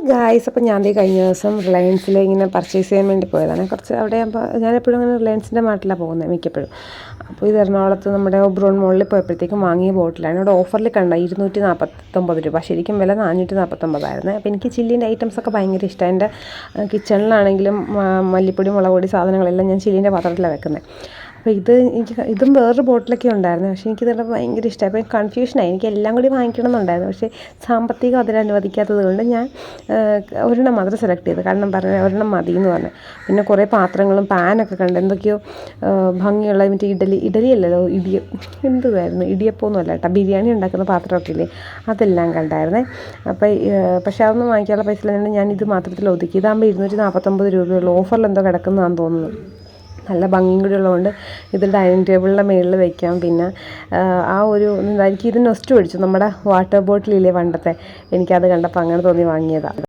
Guys, അപ്പോൾ ഞാൻ കഴിഞ്ഞ ദിവസം റിലയൻസിൽ ഇങ്ങനെ പർച്ചേസ് ചെയ്യാൻ വേണ്ടി പോയതാണ്. കുറച്ച് അവിടെ ആകുമ്പോൾ ഞാനെപ്പോഴും അങ്ങനെ റിലയൻസിൻ്റെ മാർട്ടിലാണ് പോകുന്നത് മിക്കപ്പോഴും. അപ്പോൾ ഇത് എറണാകുളത്ത് നമ്മുടെ ഒബ്രോൺ മോളിൽ പോയപ്പോഴത്തേക്കും വാങ്ങിയ ബോട്ടിലാണ്. ഇവിടെ ഓഫറിൽ കണ്ട 249 രൂപ, ശരിക്കും വില 449 അപ്പോൾ എനിക്ക് ചില്ലിൻ്റെ ഐറ്റംസൊക്കെ ഭയങ്കര ഇഷ്ടമാണ്. എൻ്റെ കിച്ചണിലാണെങ്കിലും മല്ലിപ്പൊടി, മുളക് പൊടി സാധനങ്ങളെല്ലാം ഞാൻ ചില്ലിൻ്റെ പാത്രത്തിലാണ് വെക്കുന്നത്. അപ്പോൾ ഇതും വേറൊരു ബോട്ടിലൊക്കെ ഉണ്ടായിരുന്നു. പക്ഷേ എനിക്കിതെല്ലാം ഭയങ്കര ഇഷ്ടമായി. അപ്പോൾ കൺഫ്യൂഷനായി, എനിക്ക് എല്ലാം കൂടി വാങ്ങിക്കണം എന്നുണ്ടായിരുന്നു. പക്ഷേ സാമ്പത്തികം അതിനനുവദിക്കാത്തത് കൊണ്ട് ഞാൻ ഒരെണ്ണം മാത്രം സെലക്ട് ചെയ്തു. കാരണം ഒരെണ്ണം മതി എന്ന് പറഞ്ഞു. പിന്നെ കുറേ പാത്രങ്ങളും പാനൊക്കെ കണ്ട്, എന്തൊക്കെയോ ഭംഗിയുള്ള മറ്റേ ഇഡലി അല്ലല്ലോ, എന്തുമായിരുന്നു, ഇടിയപ്പമൊന്നും അല്ല കേട്ടോ, ബിരിയാണി ഉണ്ടാക്കുന്ന പാത്രമൊക്കെ ഇല്ലേ, അതെല്ലാം കണ്ടായിരുന്നേ. അപ്പോൾ പക്ഷേ അതൊന്നും വാങ്ങിക്കാനുള്ള പൈസ ഇല്ലാണ്ട് ഞാൻ ഇത് മാത്രത്തിൽ ഒതുക്കി. ഇതാകുമ്പോൾ 249 രൂപയുള്ളൂ. ഓഫറിൽ എന്തോ കിടക്കുന്നതാണെന്ന് തോന്നുന്നു. നല്ല ഭംഗിയും കൂടി ഉള്ളതുകൊണ്ട് ഇത് ഡൈനിങ് ടേബിളിൻ്റെ മുകളിൽ വയ്ക്കാം. പിന്നെ എനിക്ക് ഇത് നൊസ്റ്റ് പിടിച്ചു. നമ്മുടെ വാട്ടർ ബോട്ടിലില്ലേ പണ്ടത്തെ, എനിക്കത് കണ്ടപ്പോൾ അങ്ങനെ തോന്നി വാങ്ങിയതാണ്.